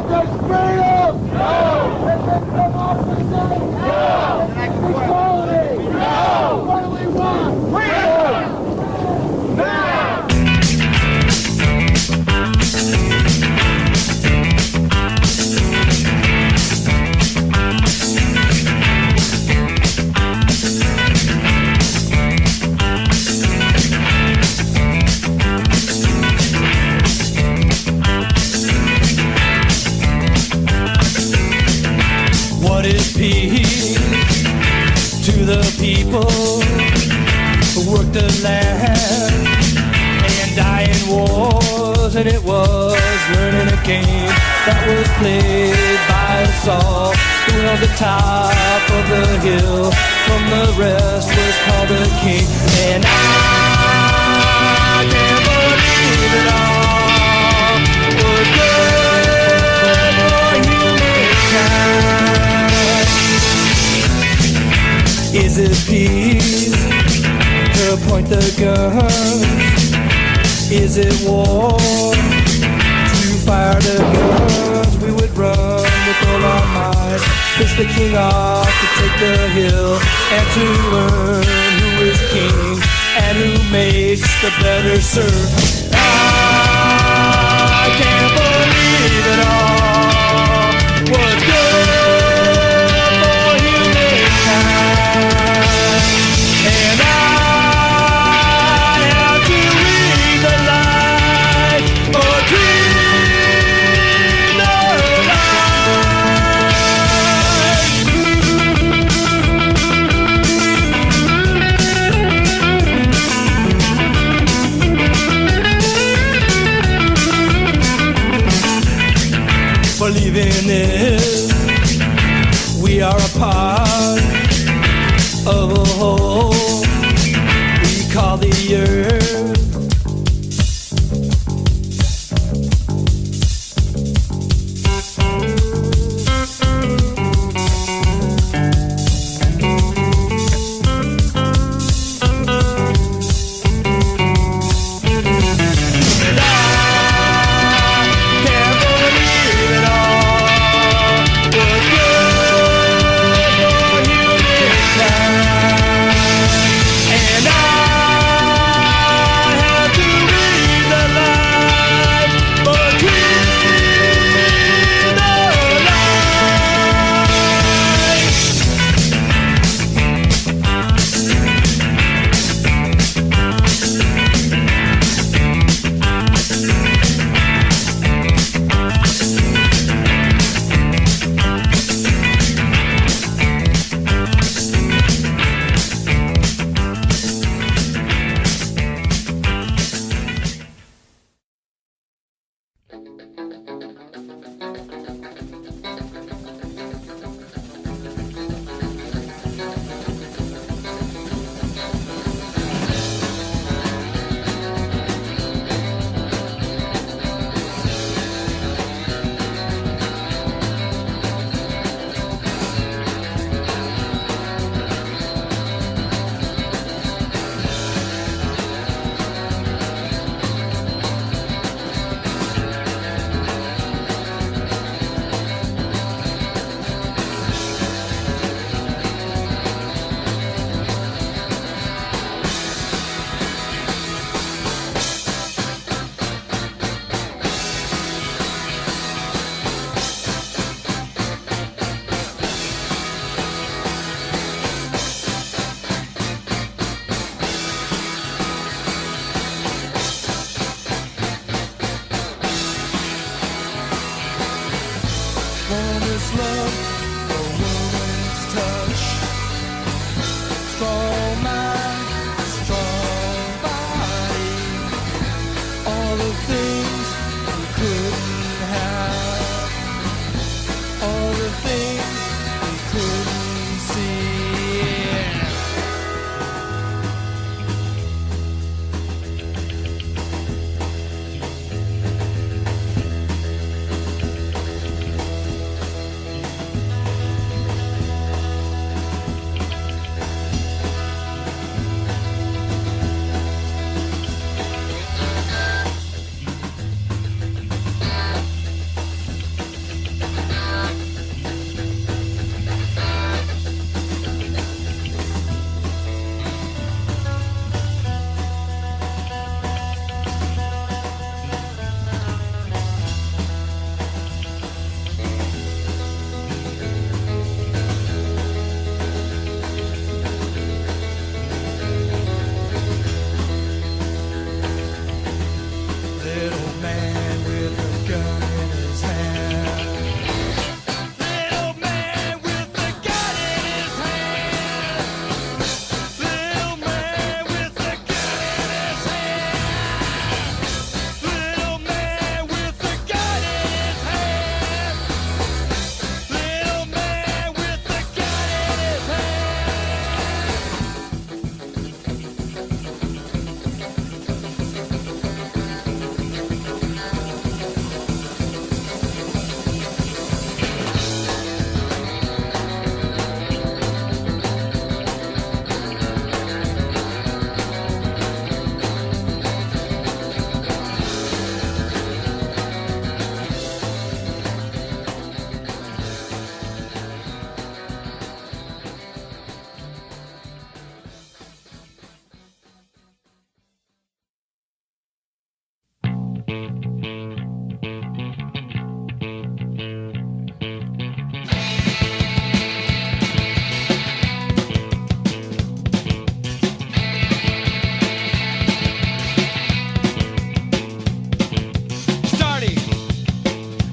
Just freedom! No! From opposite! No! Equality! No! What do we want? Freedom! Now! What is peace to the people who work the land and die in wars? And it was learning a game that was played by us all. Who held the top of the hill from the rest was called a king. And I can't believe it all was good for humankind. Is it peace to point the guns? Is it war to fire the guns? We would run with all our might, push the king off to take the hill, and to learn who is king and who makes the better serve. I can't believe it all was good for humankind. And I have to read the light or dream the light. Believing this, we are a part of a whole we call the earth. And I can't believe it all was good for humankind. And I have to read the light or dream the Promise love, a woman's touch, strong mind, strong body, all the things we couldn't have, all the things we couldn't see.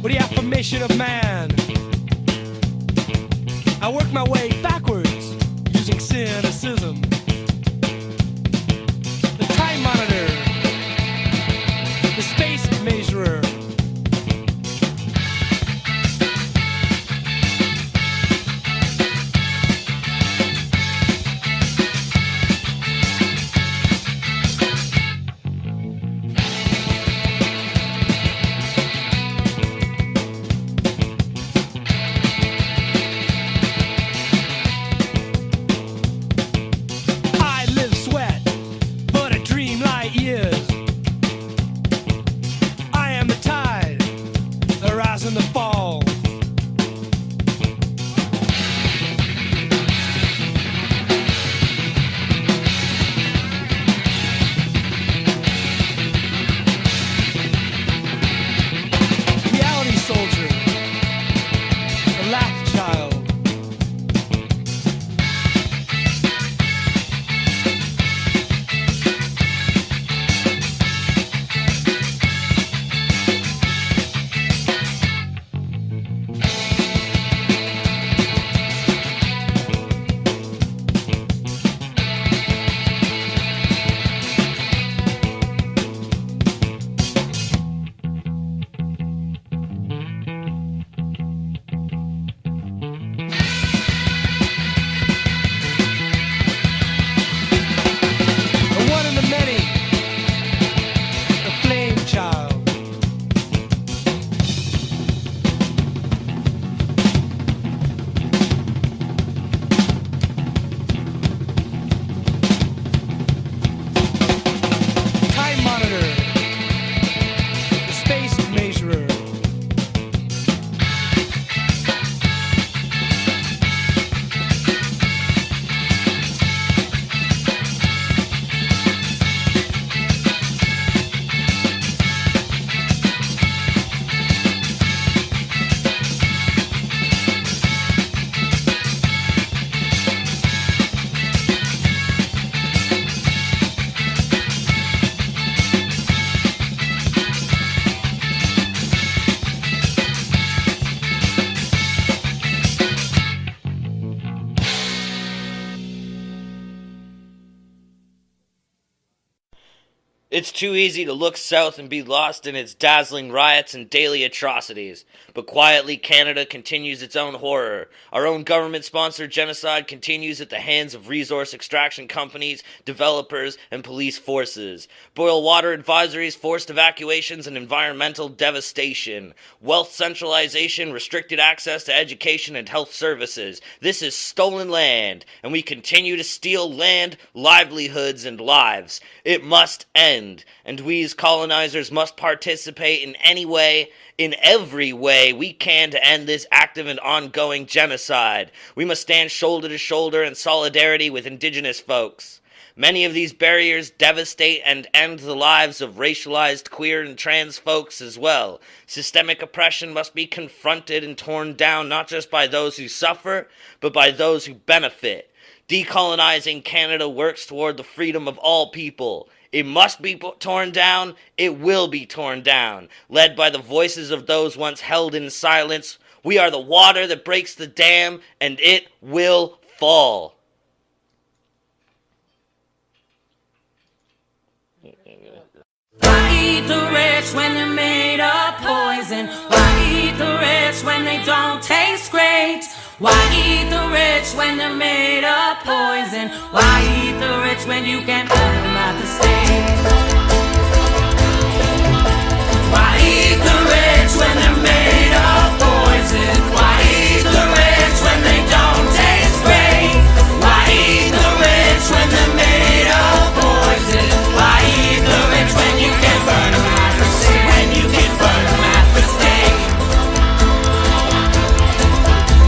with the affirmation of man. I work my way backwards using cynicism. The time monitor, the space measurer. It's too easy to look south and be lost in its dazzling riots and daily atrocities. But quietly, Canada continues its own horror. Our own government-sponsored genocide continues at the hands of resource extraction companies, developers, and police forces. Boil water advisories, forced evacuations, and environmental devastation. Wealth centralization, restricted access to education and health services. This is stolen land, and we continue to steal land, livelihoods, and lives. It must end. And we as colonizers must participate in every way we can to end this active and ongoing genocide. We must stand shoulder to shoulder in solidarity with indigenous folks. Many of these barriers devastate and end the lives of racialized queer and trans folks as well. Systemic oppression must be confronted and torn down not just by those who suffer, but by those who benefit. Decolonizing Canada works toward the freedom of all people. It must be torn down. It will be torn down. Led by the voices of those once held in silence, we are the water that breaks the dam, and it will fall. Why eat the rich when they're made of poison? Why eat the rich when they don't taste great? Why eat the rich when they're made of poison? Why eat the rich when you can't burn them at the stake? Why eat the rich when they're made of poison? Why eat the rich when they don't taste great? Why eat the rich when they're made of poison? Why eat the rich when you can't burn them at the stake? When you can burn them at the stake.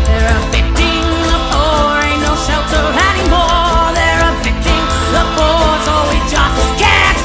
They're evicting the poor, ain't no shelter anymore. They're evicting the poor, so we just can't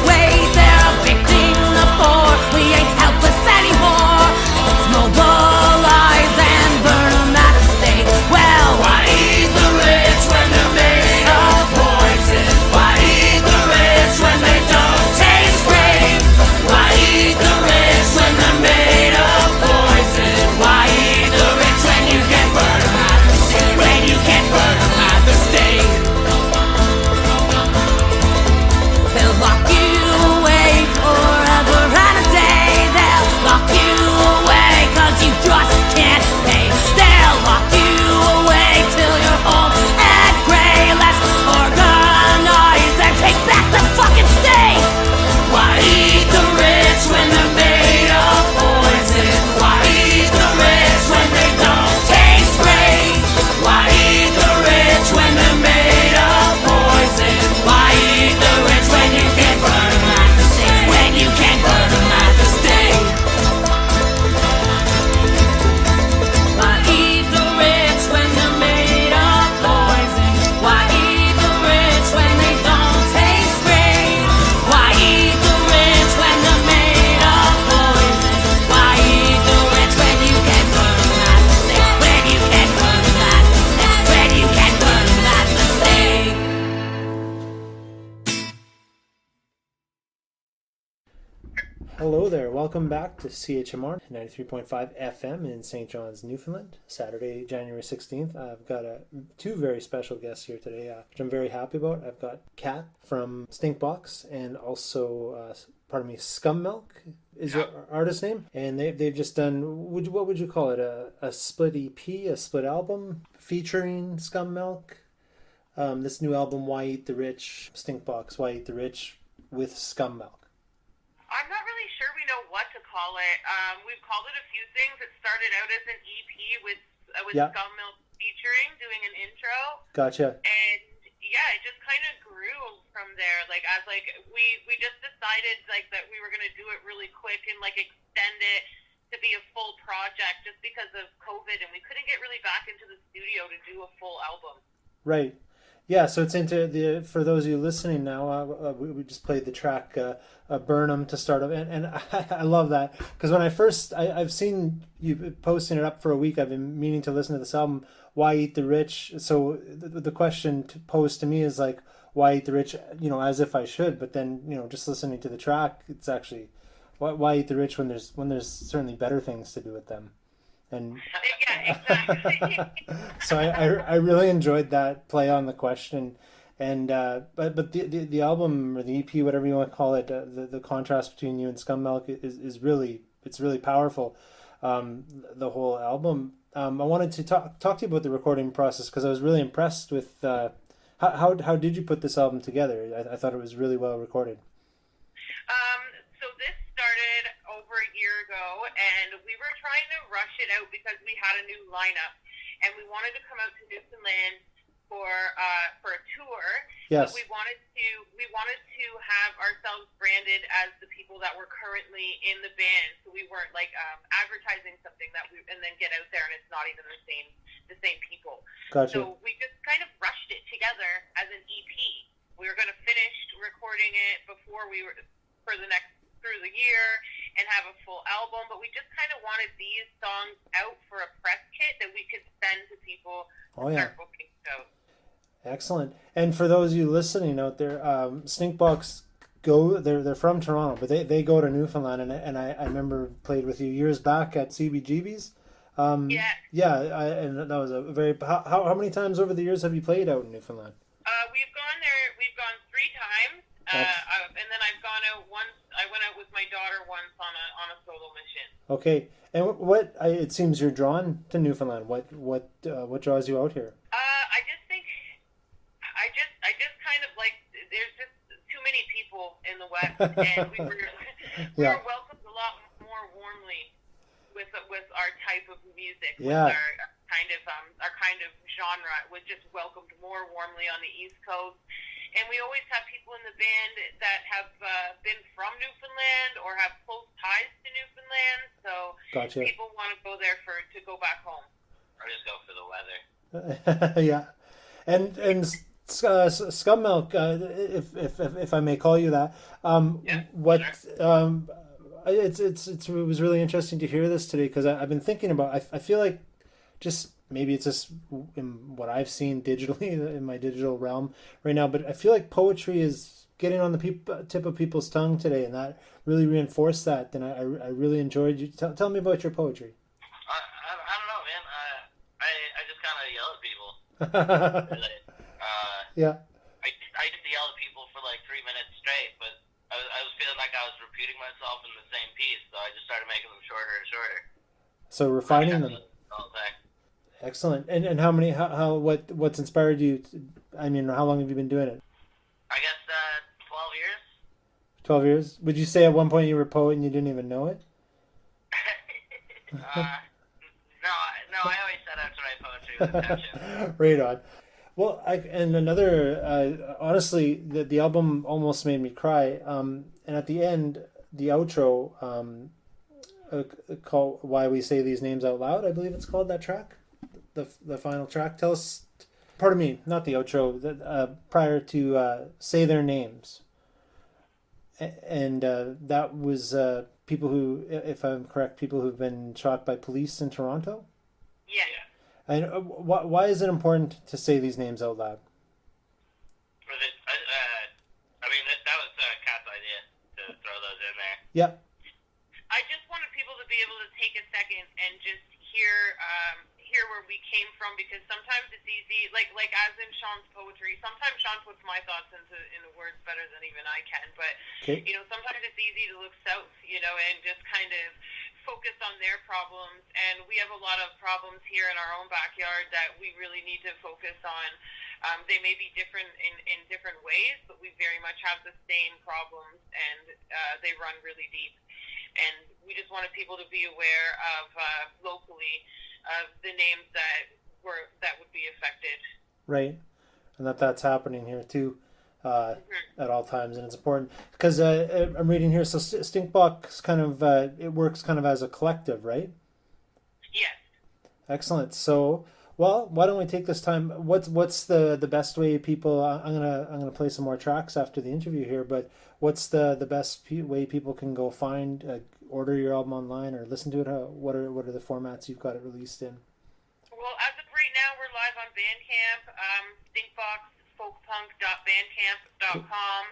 Hello there. Welcome back to CHMR 93.5 FM in St. John's, Newfoundland. Saturday, January 16th. I've got two very special guests here today, which I'm very happy about. I've got Katt from Stinkbox and also, Skummilk is your artist name. And they've just done, what would you call it? A split EP, a split album featuring Skummilk. This new album, Why Eat the Rich, Stinkbox, Why Eat the Rich with Skummilk. I'm not really sure we know what to call it. We've called it a few things. It started out as an EP with Skummilk featuring, doing an intro. Gotcha. And yeah, it just kind of grew from there. We just decided that we were going to do it really quick and extend it to be a full project just because of COVID, and we couldn't get really back into the studio to do a full album. Right. Yeah, so it's for those of you listening now, we just played the track Burnham to start off, and I love that, because when I've seen you posting it up for a week, I've been meaning to listen to this album, Why Eat the Rich? So the question posed to me is why eat the rich, as if I should, but then, just listening to the track, it's actually, why eat the rich when there's certainly better things to do with them. And yeah, exactly. So I really enjoyed that play on the question, and but the album or the EP, whatever you want to call it, the contrast between you and Skummilk is really powerful. The whole album. I wanted to talk to you about the recording process, because I was really impressed with how did you put this album together? I thought it was really well recorded. So this started over a year ago, and we were trying to rush it out because we had a new lineup, and we wanted to come out to Newfoundland for a tour. Yes. But we wanted to have ourselves branded as the people that were currently in the band, so we weren't advertising something and then get out there and it's not even the same people. Gotcha. So we just kind of rushed it together as an EP. We were going to finish recording it before through the year and have a full album, but we just kind of wanted these songs out for a press kit that we could send to people start booking shows. Excellent. And for those of you listening out there, Stinkbox they're from Toronto, but they go to Newfoundland, and I remember played with you years back at CBGB's. And that was a very how many times over the years have you played out in Newfoundland? We've gone 3 times. And then I've gone out once. I went out with my daughter once on a solo mission. Okay, and it seems you're drawn to Newfoundland. What draws you out here? I just kind of there's just too many people in the West, and we were welcomed a lot more warmly with our type of music. Yeah. With our kind of genre was just welcomed more warmly on the East Coast. And we always have people in the band that have been from Newfoundland or have close ties to Newfoundland. So gotcha. People want to go there to go back home. Or just go for the weather. Yeah. And Skummilk, if I may call you that, it was really interesting to hear this today, because I've been thinking about, I feel like maybe it's just in what I've seen digitally in my digital realm right now, but I feel like poetry is getting on the tip of people's tongue today, and that really reinforced that. And I really enjoyed you. Tell me about your poetry. I don't know, man. I just kind of yell at people. Yeah. I used to yell at people for 3 minutes straight, but I was feeling like I was repeating myself in the same piece, so I just started making them shorter and shorter. So refining them. Excellent. And what's inspired you? How long have you been doing it? I guess 12 years. 12 years? Would you say at one point you were a poet and you didn't even know it? No, I always set out to write poetry with intention. Right on. Well, honestly, the album almost made me cry. And at the end, the outro, called Why We Say These Names Out Loud, I believe it's called, that track. The final track. Tell us, pardon me, not the outro, prior to Say Their Names. And that was people who, if I'm correct, people who've been shot by police in Toronto? Yeah. And why is it important to say these names out loud? That was Katt's idea to throw those in there. Yeah. hear where we came from, because sometimes it's easy, like as in Sean's poetry, sometimes Sean puts my thoughts into words better than even I can, but you know, sometimes it's easy to look south, you know, and just kind of focus on their problems, and we have a lot of problems here in our own backyard that we really need to focus on. They may be different in different ways, but we very much have the same problems, and they run really deep. And we just wanted people to be aware of locally of the names that would be affected. Right, and that's happening here too. At all times, and it's important because I'm reading here. So Stinkbox kind of it works kind of as a collective, right? Yes. Excellent. So, well, why don't we take this time? What's the best way people? I'm gonna play some more tracks after the interview here, but what's the best way people can go find, order your album online or listen to it? What are the formats you've got it released in? Well, as of right now, we're live on Bandcamp, Stinkbox. folkpunk.bandcamp.com,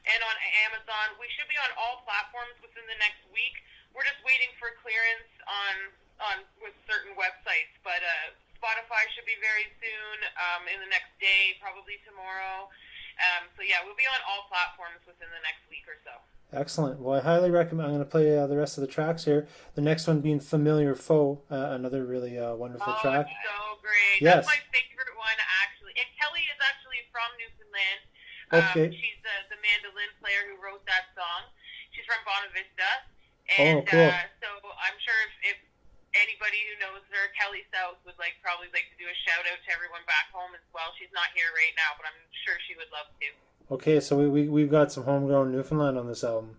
and on Amazon. We should be on all platforms within the next week. We're just waiting for clearance on with certain websites, but Spotify should be very soon, in the next day, probably tomorrow. So yeah, we'll be on all platforms within the next week or so. Excellent. Well, I highly recommend. I'm going to play the rest of the tracks here. The next one being "Familiar Foe," another really wonderful track. It's so great. Yes. That's my favorite one, actually. And Kelly is actually from Newfoundland. Okay. She's the mandolin player who wrote that song. She's from Bonavista. Oh, And cool. so I'm sure if anybody who knows her, Kelly South, would probably like to do a shout out to everyone back home as well. She's not here right now, but I'm sure she would love to. Okay, so we've got some homegrown Newfoundland on this album.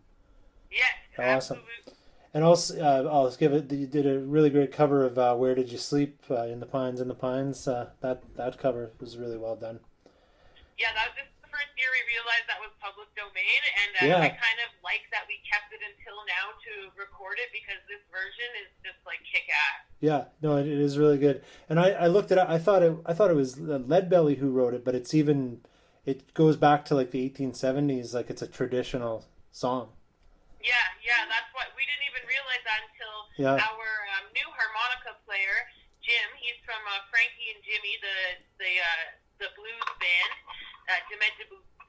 Yes, awesome. Absolutely. And also, I'll give it. You did a really great cover of "Where Did You Sleep?" In the Pines. That cover was really well done. Yeah, this is the first year we realized that was public domain, and I kind of like that we kept it until now to record it, because this version is just kick ass. Yeah, no, it is really good. And I looked it up. I thought it was Leadbelly who wrote it, but it goes back to the 1870s. It's a traditional song. Yeah, that's what we didn't even realize that until our new harmonica player, Jim. He's from Frankie and Jimmy, the blues band,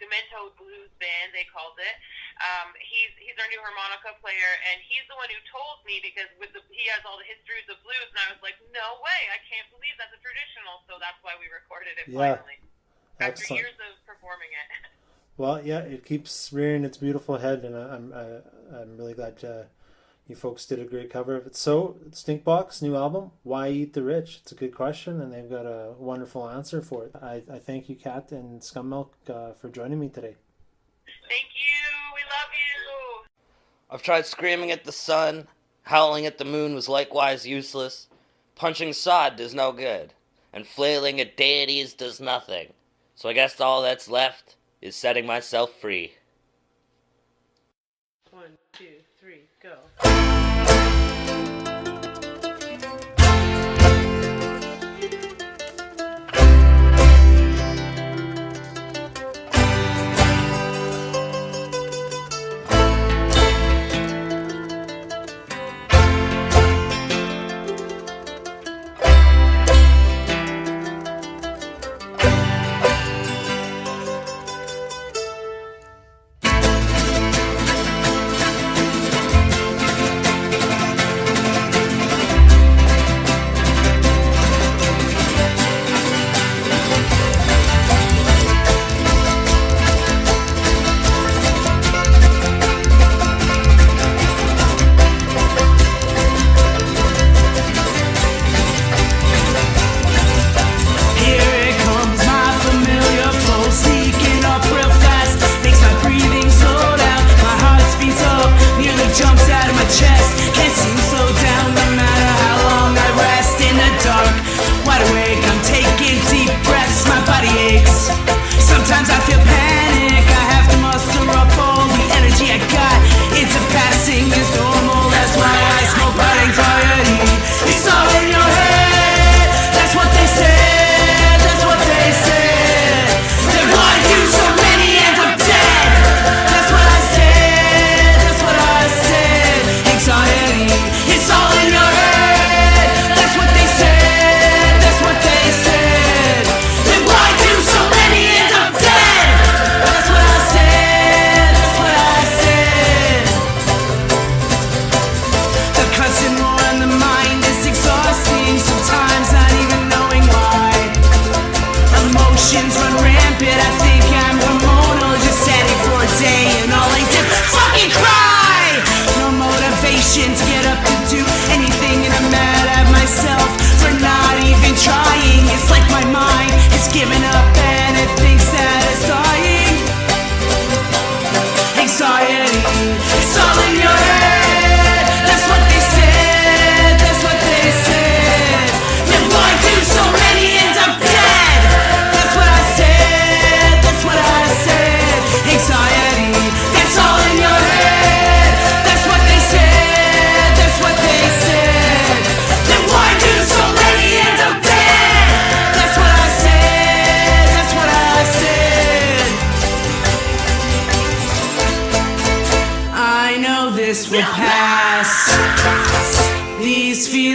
Demento Blues Band, they called it. He's our new harmonica player, and he's the one who told me, because he has all the histories of blues, and I was like, no way, I can't believe that's a traditional. So that's why we recorded it finally. After years of performing it. Well, yeah, it keeps rearing its beautiful head, and I'm really glad you folks did a great cover of it. So, Stinkbox, new album, Why Eat the Rich? It's a good question, and they've got a wonderful answer for it. I thank you, Katt and Skummilk, for joining me today. Thank you. We love you. I've tried screaming at the sun, howling at the moon was likewise useless, punching sod does no good, and flailing at deities does nothing. So I guess all that's left is setting myself free. 1, 2, 3, go.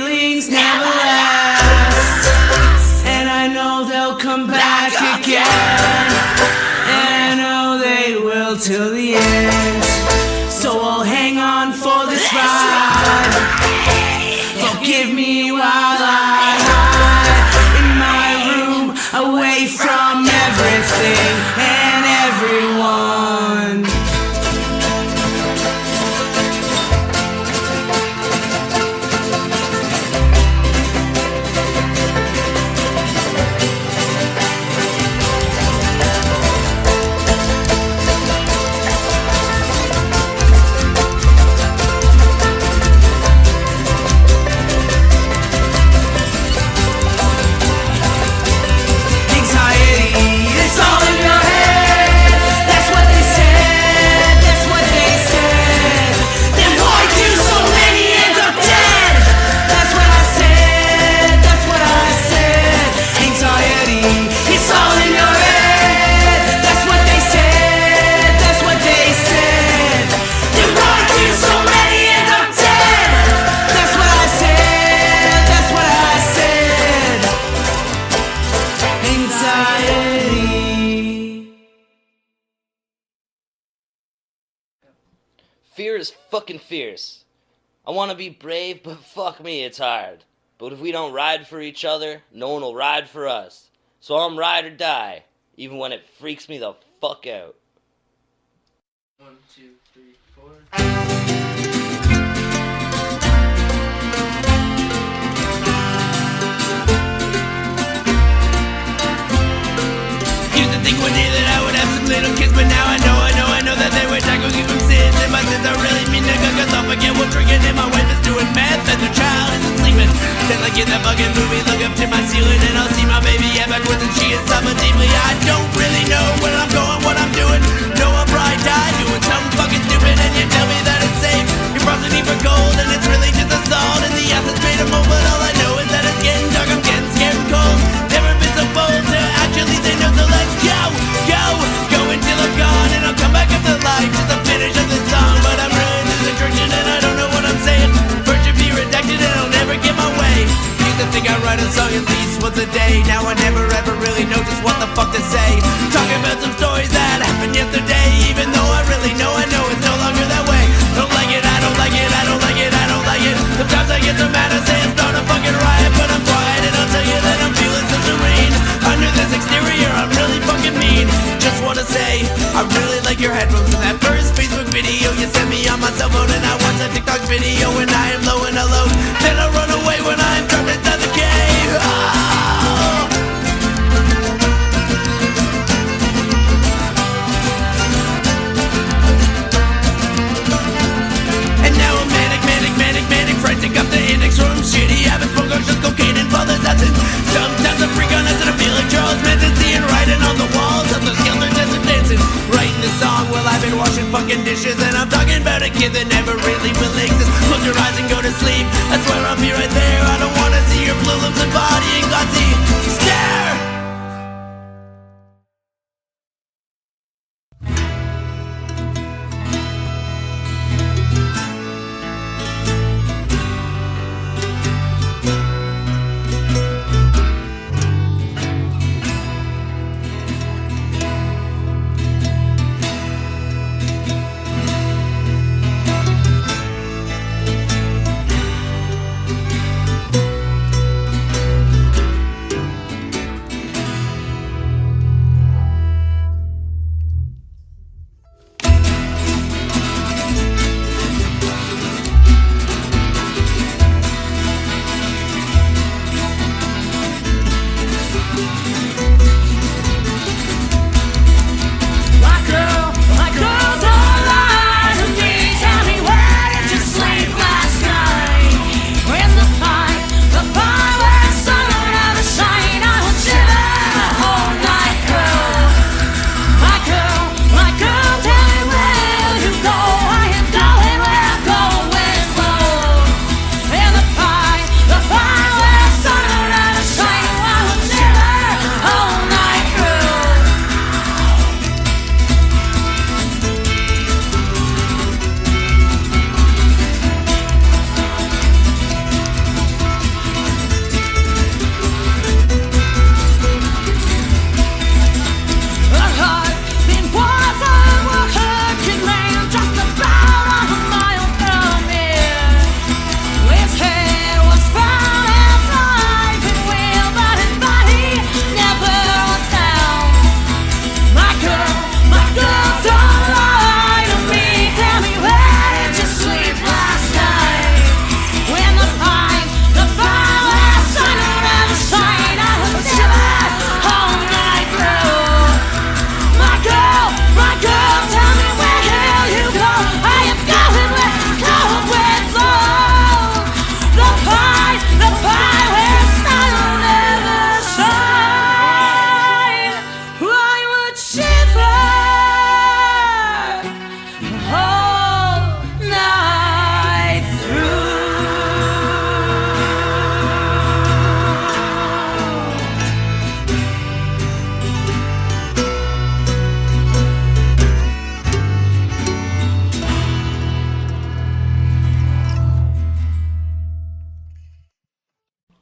feelings never last, and I know they'll come back again, and I know they will till the end. So I'll hang on for this ride. Forgive me while I hide in my room, away from everything and everyone. Fear is fucking fierce. I want to be brave, but fuck me, it's hard. But if we don't ride for each other, no one will ride for us. So I'm ride or die, even when it freaks me the fuck out. 1, 2, 3, 4. Used to think one day that I would have some little kids, but now I know that they were tackle keep them sins. And my sins are really mean to cause I'll forget what drinking and my wife is doing meth and the child isn't sleeping. Then like in that fucking movie, look up to my ceiling and I'll see my baby head backwards and she is sobbing deeply. I don't really know where I'm going, what I'm doing. No, I'll probably die doing something fucking stupid and you tell me that it's safe. You're probably need for gold and it's really just a salt and the acid's made of mold, but all I know is that it's getting dark, I'm getting scared and cold. Never been so bold to actually say no, so let's go until I'm gone and I'll come back up to life just to finish up this song. But I'm really distracted and I don't know what I'm saying. First should be redacted and I'll never get my way. Used to think I write a song at least once a day. Now I never ever really know just what the fuck to say. Talking about some stories that happened yesterday, even though I really know it's no longer that way. Don't like it, I don't like it, I don't like it, I don't like it. Sometimes I get so mad I say I start a fucking riot, but I'm quiet and I'll tell you that I'm feeling so serene. Under this exterior I'm really fucking mean. Just wanna say, I really like your headphones in that first Facebook video you sent me on my cell phone. And I watch a TikTok video when I am low and alone. Then I run away when I'm trapped inside the cave. Oh. And now I'm manic, frantic up the index room. Shitty habits, focus, just go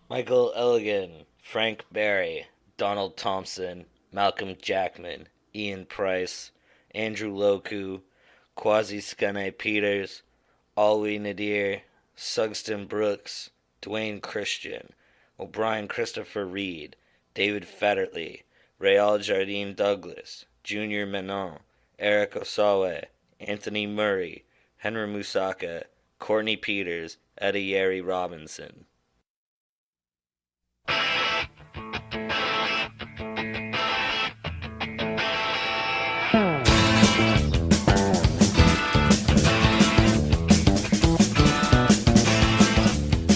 Michael Elgin, Frank Barry, Donald Thompson, Malcolm Jackman, Ian Price, Andrew Loku, Kwasi Skene Peters, Ollie Nadir, Sugston Brooks, Dwayne Christian, O'Brien Christopher Reed, David Federley, Real Jardine Douglas, Junior Menon, Eric Osawe, Anthony Murray, Henry Musaka, Courtney Peters, Eddie Yeri Robinson.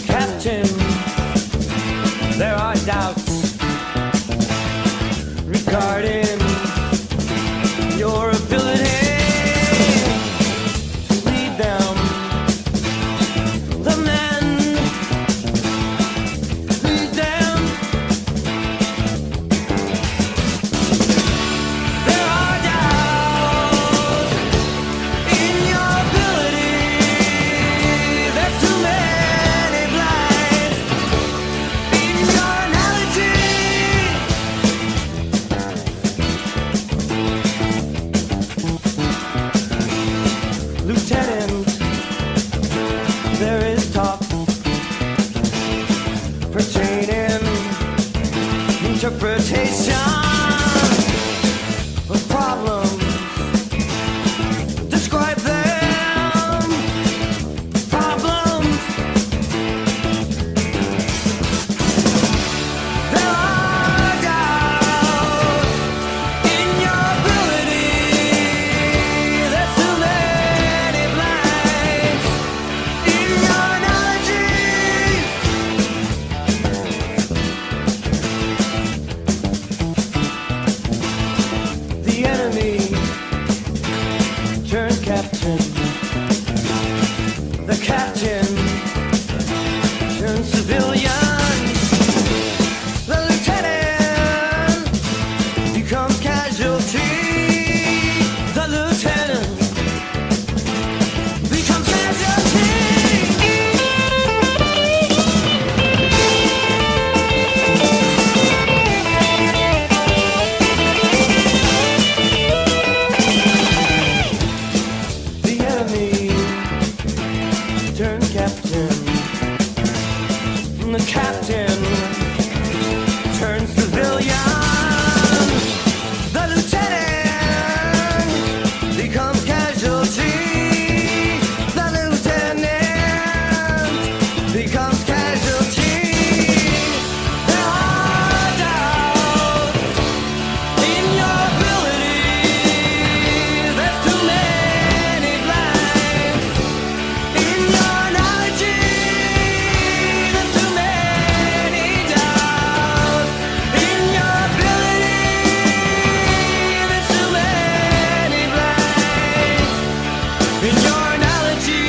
Captain, there are doubts regarding your ability to lead them. The men lead them. There are doubts in your ability. There's too many blinds in your analogy. Lieutenant, there is talk pertaining interpretation of problems. Describe them. Problems. There are doubts in your ability. There's too many blinds in your analogy. The enemy turns captain. The captain turns civilian. The lieutenant becomes casualty. The lieutenant becomes casualty. The enemy turns captain. The captain turns civilian. The lieutenant becomes casualty. The lieutenant becomes casualty. There are doubts in your ability. There's too many blinds in your analogy. There's too many doubts in your ability. There's too many blinds in your analogy.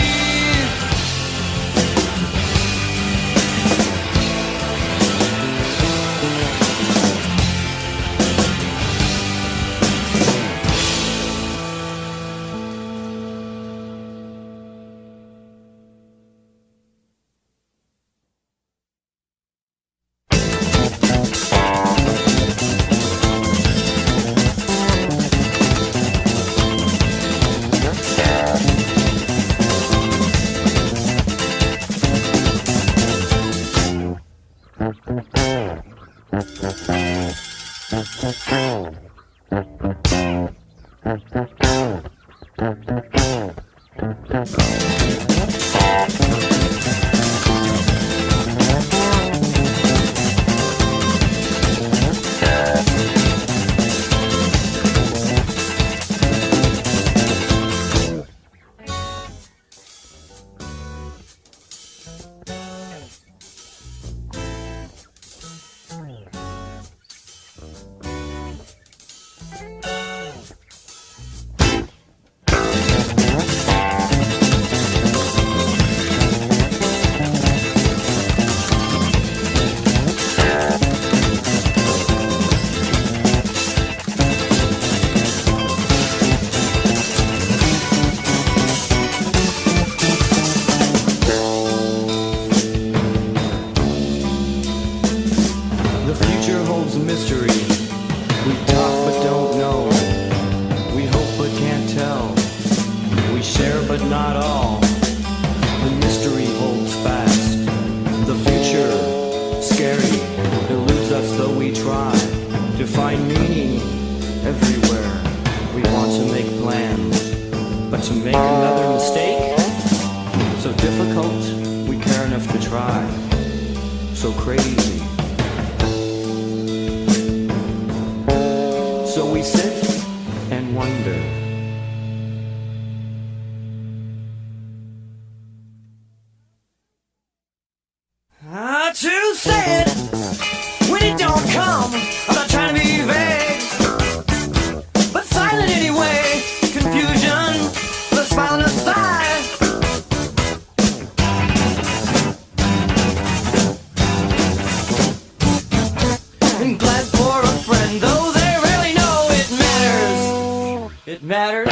mystery. We talk but don't know. We hope but can't tell. We share but not all. The mystery holds fast. The future, scary, eludes us though we try to find meaning everywhere. We want to make plans, but to make another mistake, so difficult, we care enough to try. So crazy. So we sit and wonder. To say it when it don't come. I'm not trying to be vague, but silent anyway. Confusion, the smiling aside. And glad for a friend, though they really know it matters. It matters.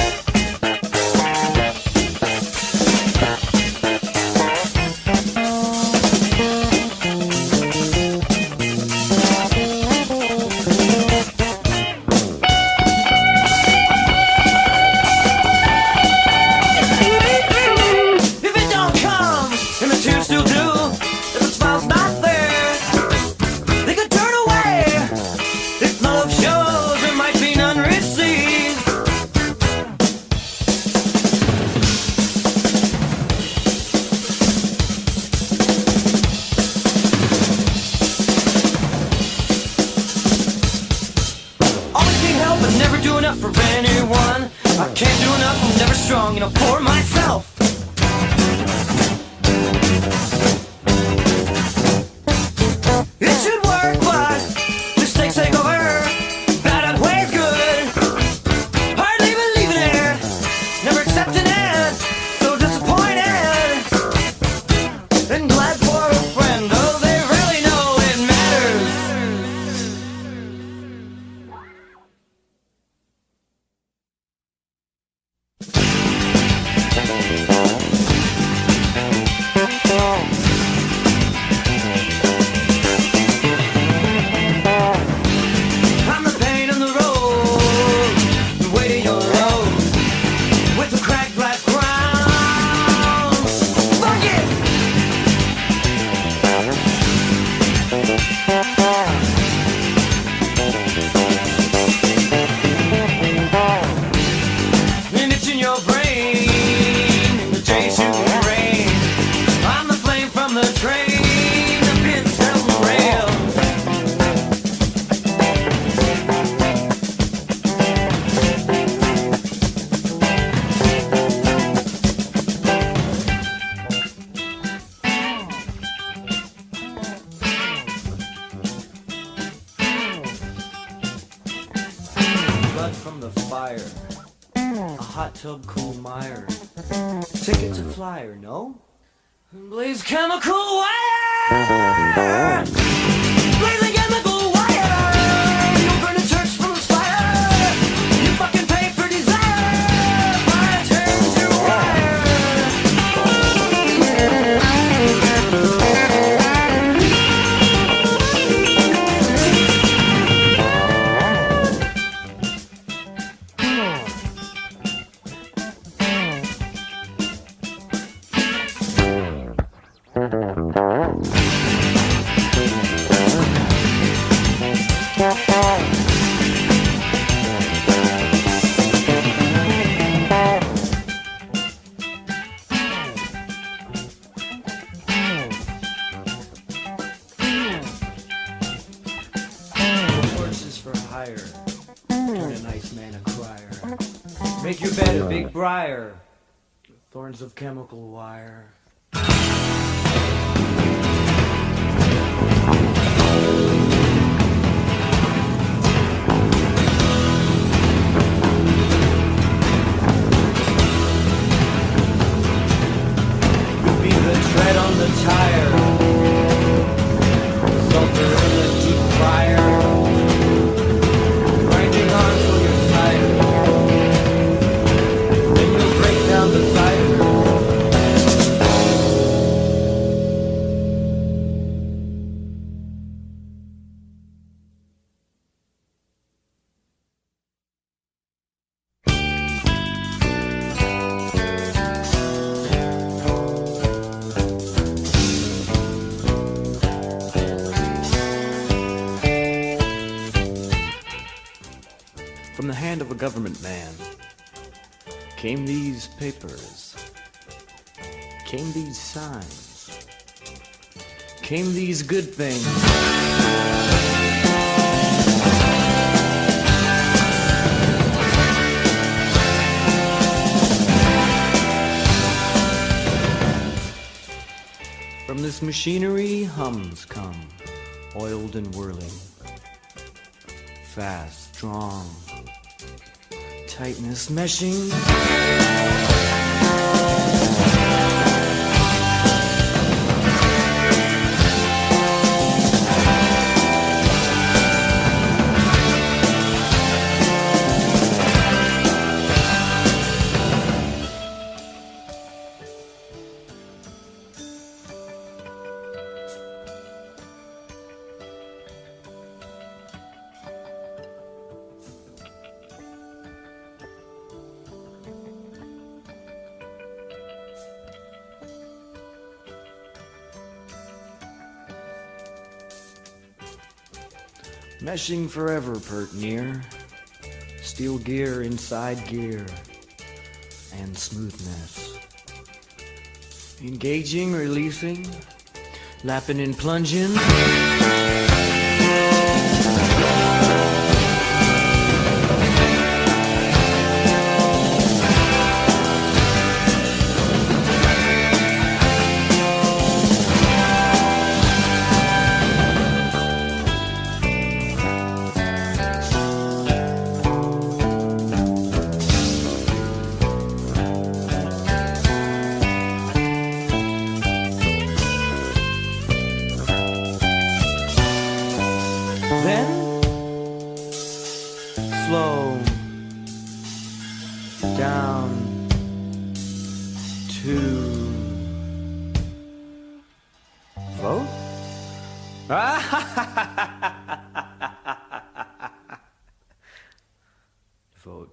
For myself. It should work, but mistakes take over. Bad ways good. Hardly believing it, never accepting it. So disappointed. And glad for a friend, though they really know it matters. I'm the pain in the road, the weight of your road, with the cracked glass ground. Fuck it! And it's in your brain, the day shooting rain. I'm the flame from the train, the pins held the rail. Blood from the fire, a hot tub cool mire. Ticket to flyer, no? Blaze chemical wire! Blazing chemical wire! You burn a church from the spire! You fucking pay for desire! Fire turns your wire! Horses for hire, turn a nice man a crier. Make your bed a big briar, thorns of chemical wire. You'll be the tread on the tire, sulfur in the deep fryer, grinding on till you're tired. Then you'll break down the cider. of a government man came these papers, came these signs, came these good things. From this machinery hums come, oiled and whirling, fast, strong, tightness meshing. Meshing forever, pert near. Steel gear inside gear. And smoothness. Engaging, releasing. Lapping and plunging. Vote.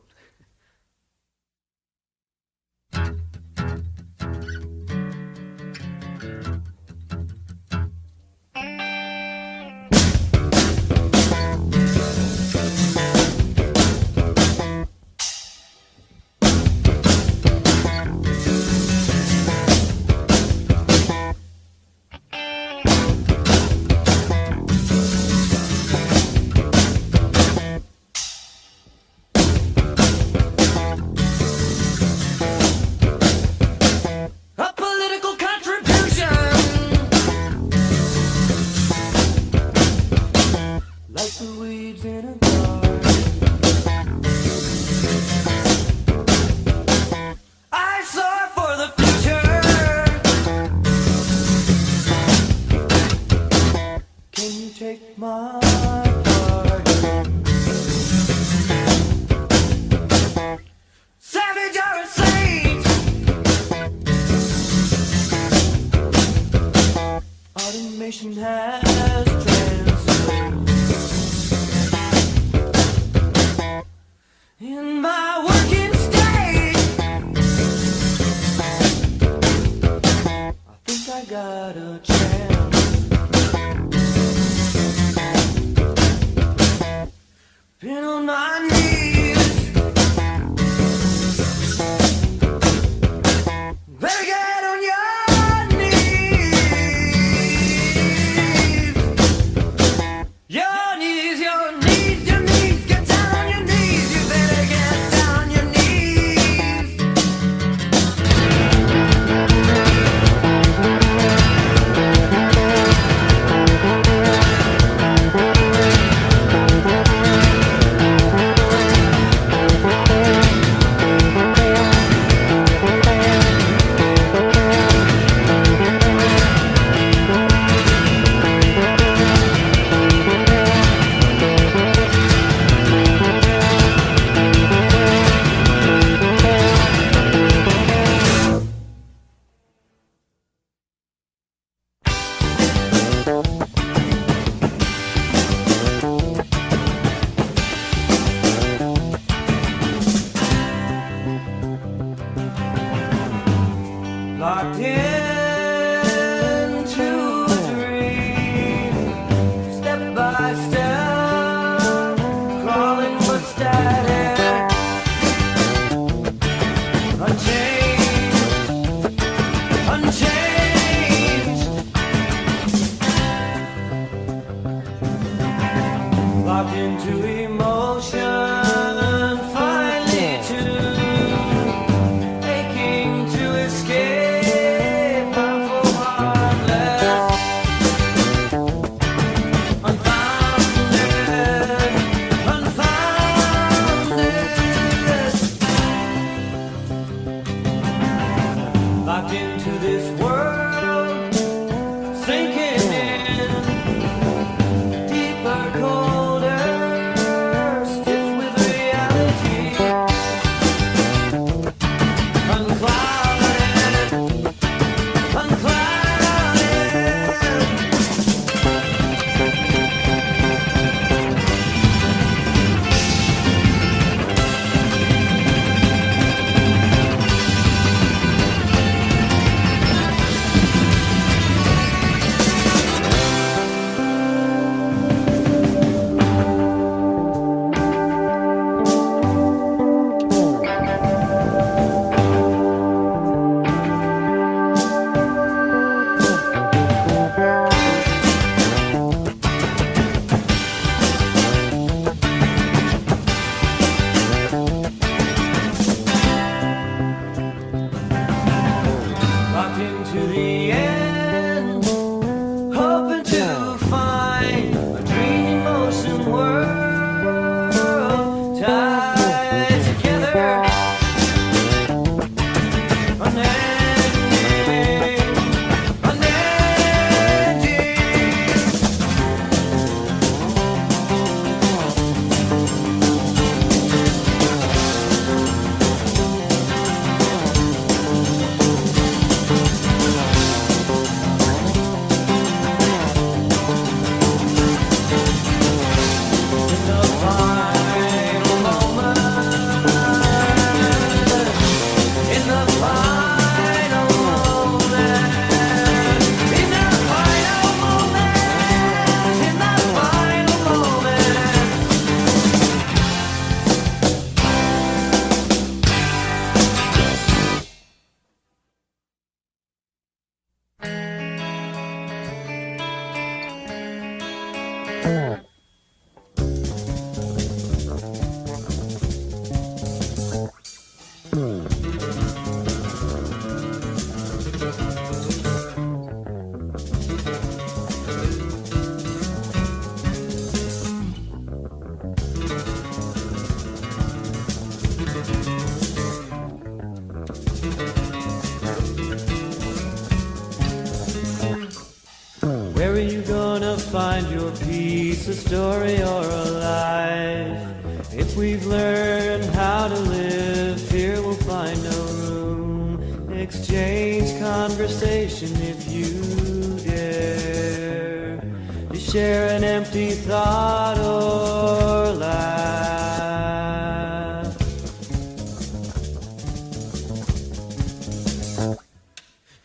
Locked into a dream, step by step, crawling for static. locked into emotion, finally tuned, aching to escape. I'm full heartless, unfounded, locked into this world, sinking in deeper, colder, stiff with reality, unclouded, locked into the end, hoping to find a dream emotion world tied together, unending, unending. Where are you gonna find your piece, a story or a life? If we've learned how to live here, we'll find no room. Exchange conversation if you dare to share an empty thought or laugh.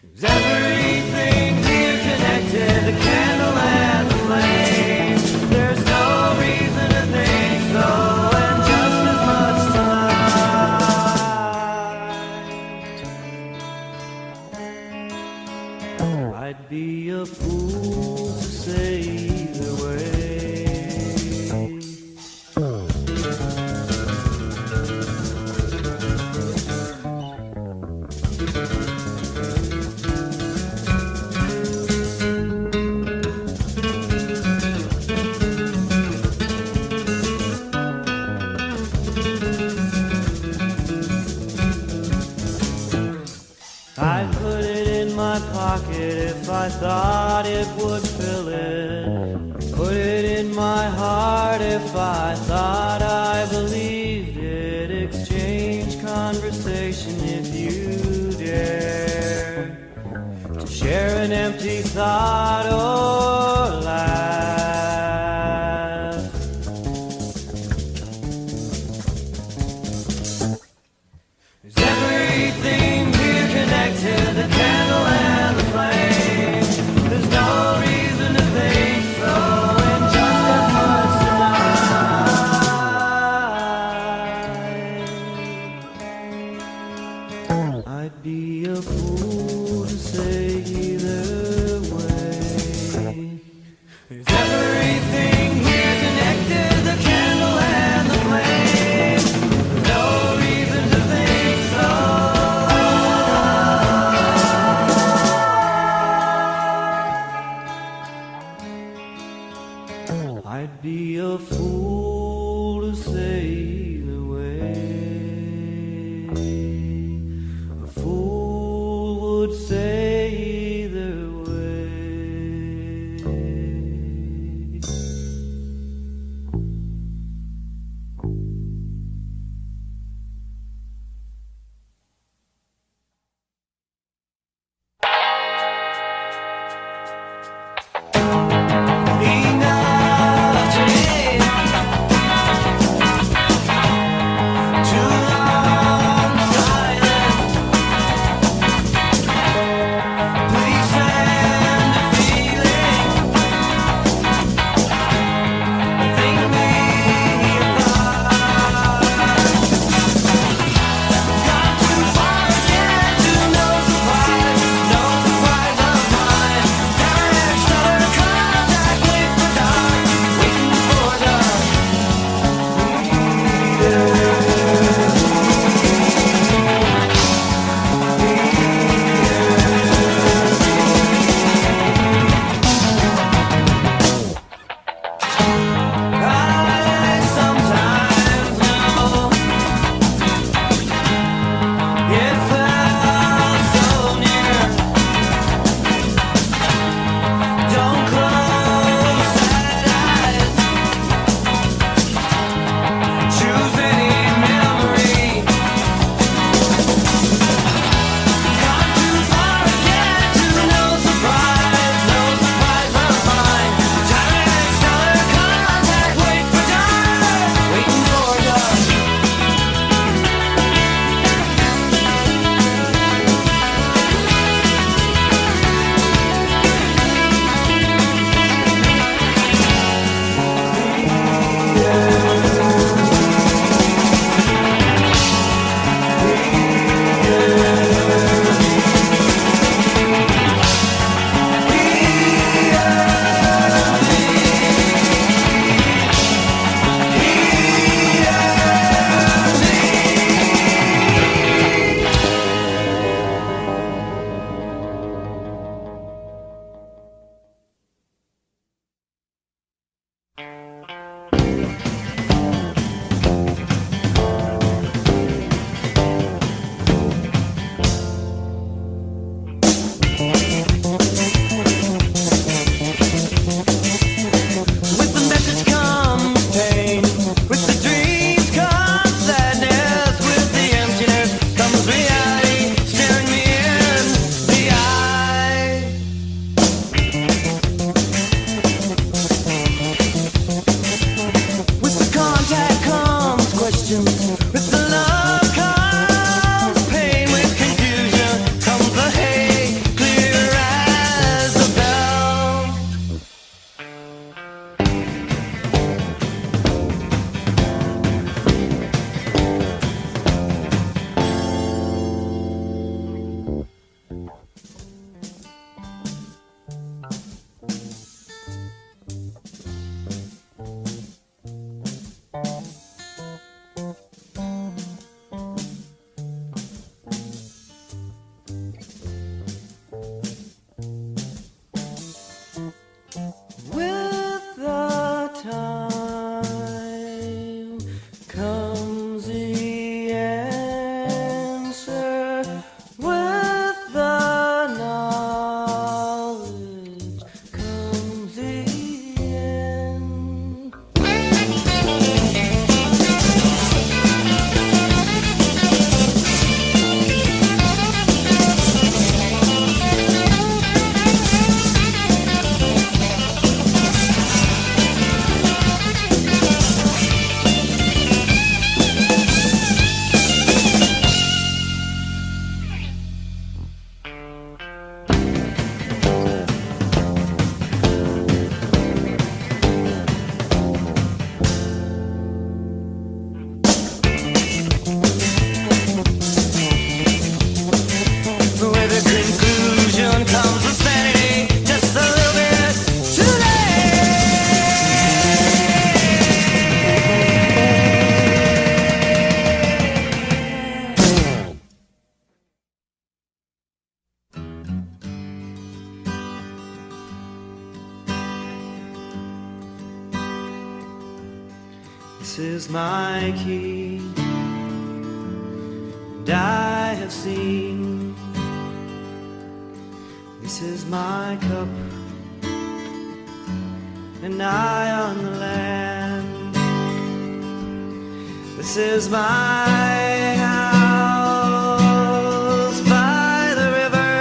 'Cause everything's here connected, the candle and the flame. There's no reason to think so, and just as much time. I'd be a fool to say either way. I'd put it in my pocket if I thought it would fill it. Put it in my heart if I thought I believed it. Exchange conversation if you dare to share an empty thought or laugh. 'Cause everything here connected, the candle and the flame. There's no reason to think so, and just as much tonight. I'd be a fool to say either way. I'd be a fool to sail away. A fool would say either way. This is my key, and I have seen. This is my cup, and I on the land. This is my house by the river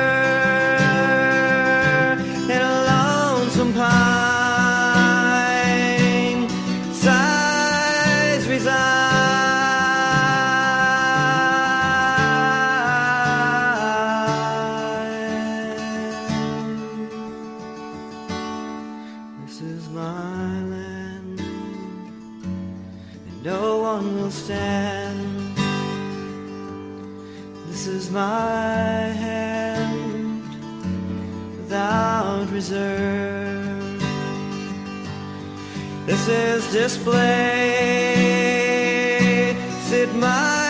in a lonesome pine. Sighs reside. This is my land, and no one will stand. This is my hand without reserve. This is display. Sit my